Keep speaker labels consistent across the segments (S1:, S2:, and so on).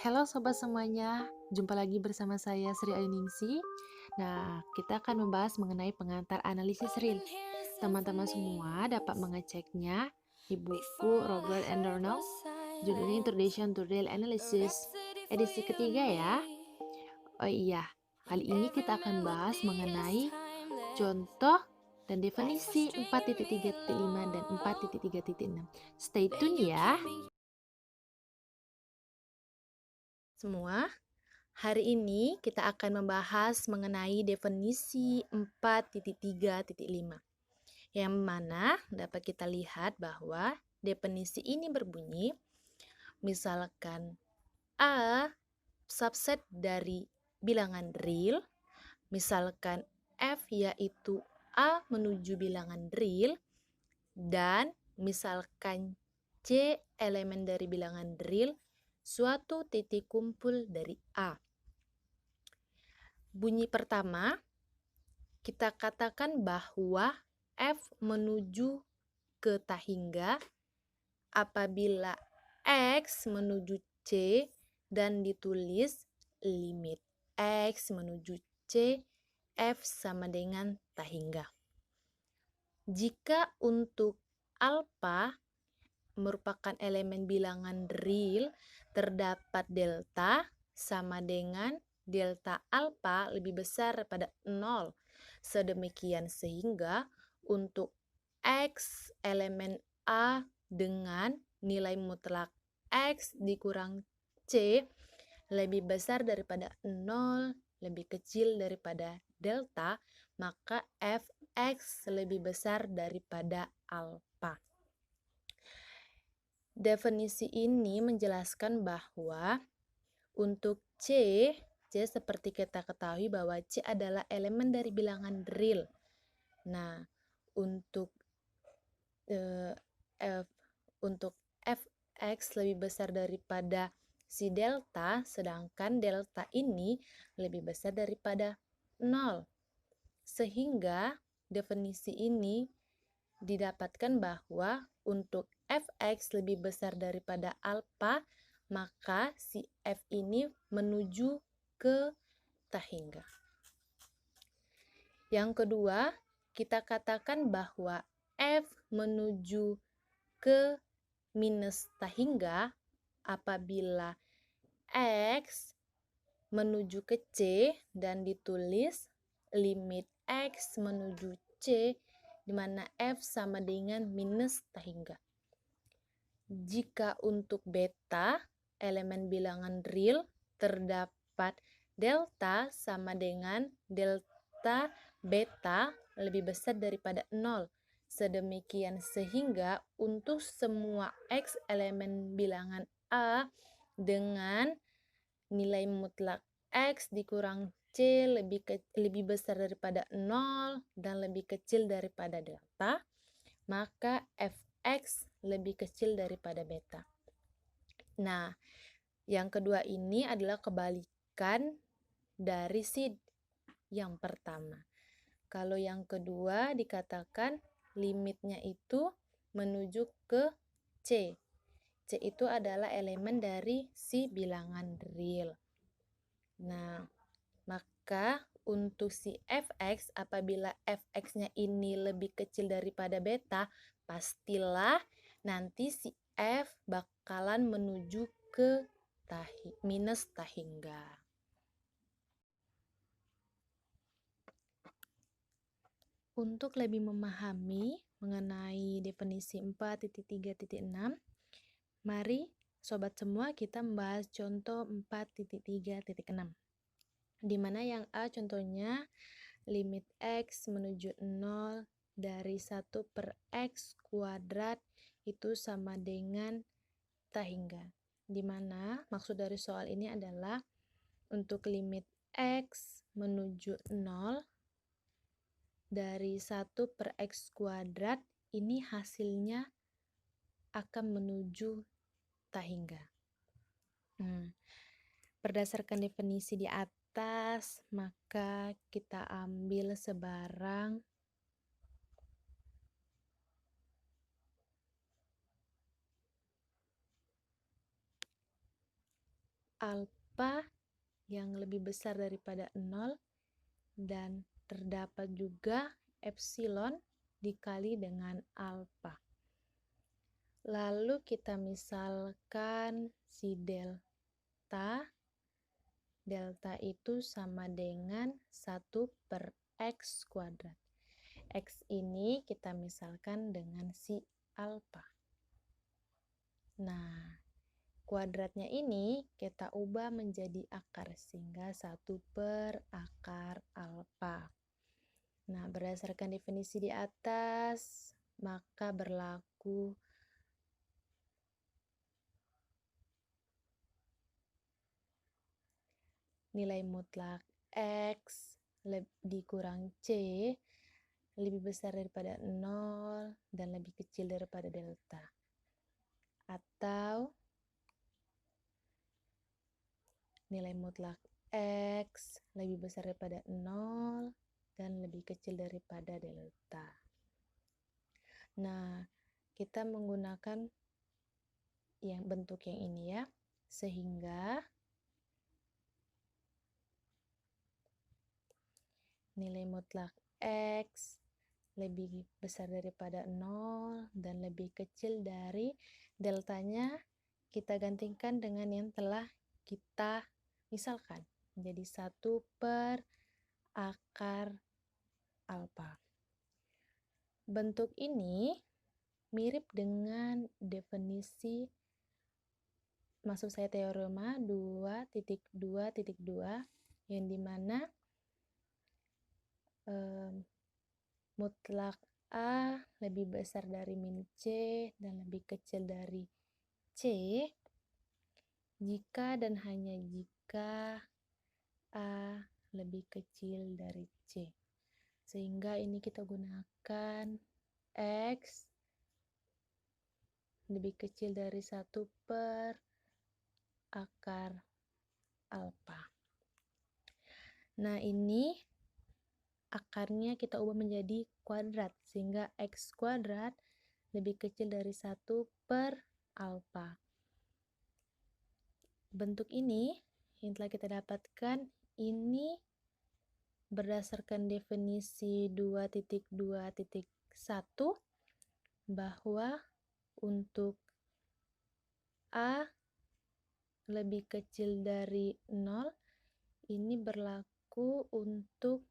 S1: Halo sobat semuanya, jumpa lagi bersama saya Sri Ayuningsi. Nah, kita akan membahas mengenai pengantar analisis real. Teman-teman semua dapat mengeceknya di buku Robert and Donald, judulnya Introduction to Real Analysis, edisi ketiga ya. Oh iya, kali ini kita akan bahas mengenai contoh dan definisi 4.3.5 dan 4.3.6. Stay tune ya. Semua, hari ini kita akan membahas mengenai definisi 4.3.5, yang mana dapat kita lihat bahwa definisi ini berbunyi, misalkan A subset dari bilangan real, misalkan F yaitu A menuju bilangan real, dan misalkan C elemen dari bilangan real, suatu titik kumpul dari A. Bunyi pertama, kita katakan bahwa F menuju ke Tahingga apabila X menuju C dan ditulis limit X menuju C, F sama dengan Tahingga. Jika untuk alfa merupakan elemen bilangan real, terdapat delta sama dengan delta alfa lebih besar daripada 0. Sedemikian sehingga untuk X elemen A dengan nilai mutlak X dikurang C lebih besar daripada 0, lebih kecil daripada delta, maka Fx lebih besar daripada alfa. Definisi ini menjelaskan bahwa untuk C seperti kita ketahui bahwa C adalah elemen dari bilangan real. Nah, untuk untuk Fx lebih besar daripada si delta, sedangkan delta ini lebih besar daripada 0. Sehingga definisi ini didapatkan bahwa untuk Fx lebih besar daripada alfa, maka si F ini menuju ke Tahingga. Yang kedua, kita katakan bahwa F menuju ke minus Tahingga apabila X menuju ke C dan ditulis limit X menuju C, di mana F sama dengan minus Tahingga. Jika untuk beta, elemen bilangan real, terdapat delta sama dengan delta beta lebih besar daripada 0. Sedemikian sehingga untuk semua X elemen bilangan A dengan nilai mutlak X dikurang C lebih besar daripada 0 dan lebih kecil daripada delta, maka Fx lebih kecil daripada beta. Nah, yang kedua ini adalah kebalikan dari si yang pertama. Kalau yang kedua dikatakan limitnya itu menuju ke C. C itu adalah elemen dari si bilangan real. Nah, maka untuk si Fx, apabila Fx-nya ini lebih kecil daripada beta, pastilah nanti si F bakalan menuju ke minus Tahingga. Untuk lebih memahami mengenai definisi 4.3.6, mari sobat semua kita membahas contoh 4.3.6. Di mana yang A contohnya limit X menuju 0 dari 1 per X kuadrat itu sama dengan Tahingga. Di mana maksud dari soal ini adalah untuk limit X menuju 0 dari 1 per X kuadrat ini hasilnya akan menuju Tahingga. Berdasarkan definisi di atas, maka kita ambil sebarang alfa yang lebih besar daripada 0 dan terdapat juga epsilon dikali dengan alfa. Lalu kita misalkan si delta itu sama dengan 1 per X kuadrat. X ini kita misalkan dengan si alfa. Nah, kuadratnya ini kita ubah menjadi akar, sehingga 1 per akar alfa. Nah, berdasarkan definisi di atas, maka berlaku nilai mutlak X dikurang C lebih besar daripada 0 dan lebih kecil daripada delta. Atau nilai mutlak X lebih besar daripada 0 dan lebih kecil daripada delta. Nah, kita menggunakan yang bentuk yang ini ya, sehingga nilai mutlak X lebih besar daripada 0 dan lebih kecil dari deltanya, kita gantikan dengan yang telah kita misalkan menjadi 1 per akar alfa. Bentuk ini mirip dengan definisi, maksud saya teorema 2.2.2 yang dimana mutlak A lebih besar dari min C dan lebih kecil dari C jika dan hanya jika A lebih kecil dari C. Sehingga ini kita gunakan X lebih kecil dari 1 per akar alfa. Nah, ini akarnya kita ubah menjadi kuadrat, sehingga X kuadrat lebih kecil dari 1 per alfa. Bentuk ini yang telah kita dapatkan ini berdasarkan definisi 2.2.1 bahwa untuk A lebih kecil dari 0 ini berlaku untuk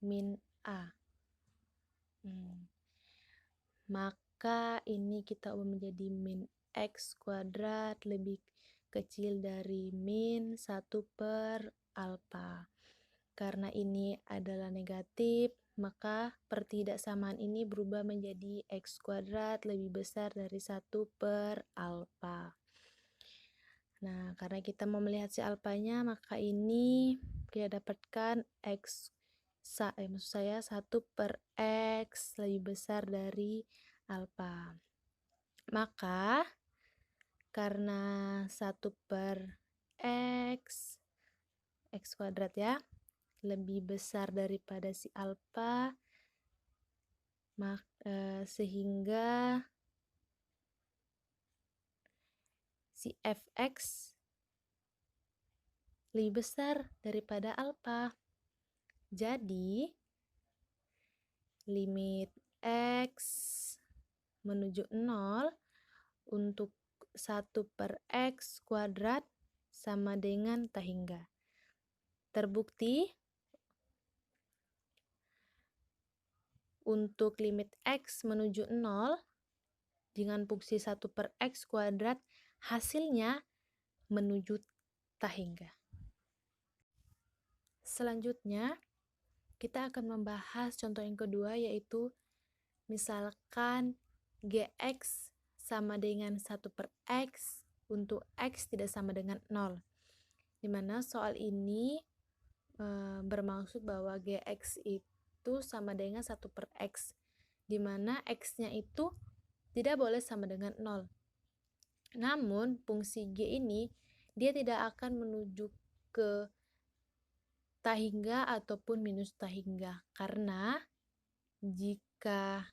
S1: min A. Maka ini kita ubah menjadi min X kuadrat lebih kecil dari min 1 per alfa. Karena ini adalah negatif, maka pertidaksamaan ini berubah menjadi X kuadrat lebih besar dari 1 per alfa. Nah, karena kita mau melihat si alfanya, maka ini kita dapatkan maksud saya 1 per X lebih besar dari alfa. Maka karena 1 per X kuadrat ya, lebih besar daripada si alfa, sehingga si fx lebih besar daripada alfa. Jadi limit X menuju 0 untuk 1 per X kuadrat sama dengan tak hingga. Terbukti untuk limit X menuju 0 dengan fungsi 1 per X kuadrat, hasilnya menuju tak hingga. Selanjutnya, kita akan membahas contoh yang kedua, yaitu misalkan Gx sama dengan 1 per X untuk X tidak sama dengan 0. Dimana soal ini bermaksud bahwa Gx itu sama dengan 1 per X, dimana X-nya itu tidak boleh sama dengan 0. Namun, fungsi G ini dia tidak akan menuju ke tak hingga ataupun minus tak hingga, karena jika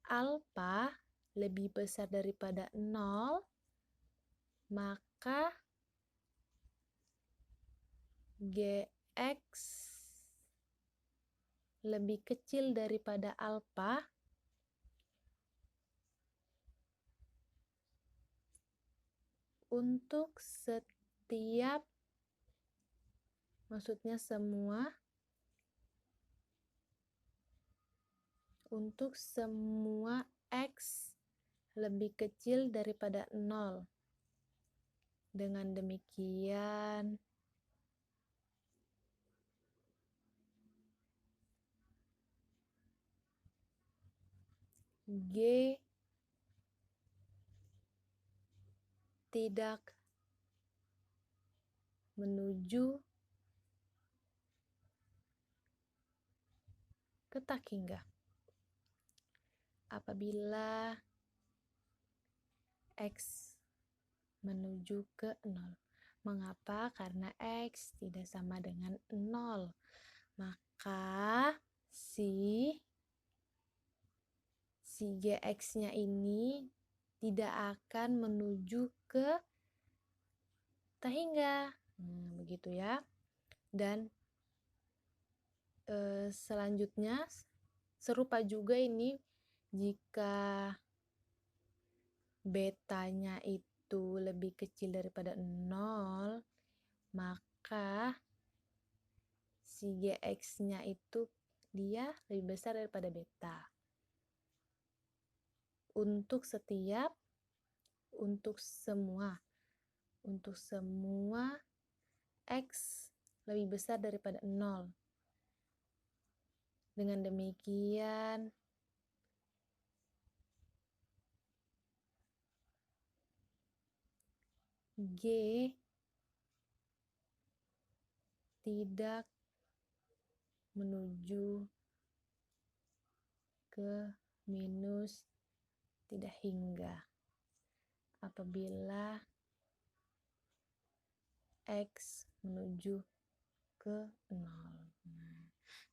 S1: alfa lebih besar daripada 0, maka Gx lebih kecil daripada alfa untuk setiap, maksudnya semua, untuk semua X lebih kecil daripada 0. Dengan demikian, G tidak menuju ke tak hingga. Apabila X menuju ke 0. Mengapa? Karena X tidak sama dengan 0. Maka si Gx-nya ini tidak akan menuju ke tak hingga. Begitu ya. Dan selanjutnya serupa juga ini jika betanya itu lebih kecil daripada 0, maka si Gx-nya itu dia lebih besar daripada beta. Untuk semua X lebih besar daripada 0. Dengan demikian, G tidak menuju ke minus tidak hingga apabila X menuju ke 0.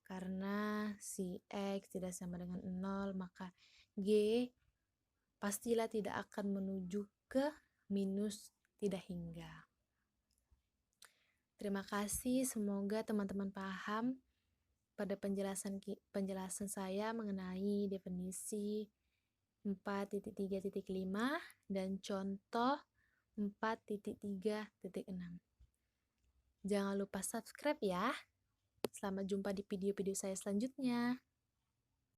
S1: Karena si X tidak sama dengan 0, maka G pastilah tidak akan menuju ke minus tidak hingga. Terima kasih, semoga teman-teman paham pada penjelasan saya mengenai definisi 4.3.5 dan contoh 4.3.6. Jangan lupa subscribe ya. Selamat jumpa di video-video saya selanjutnya.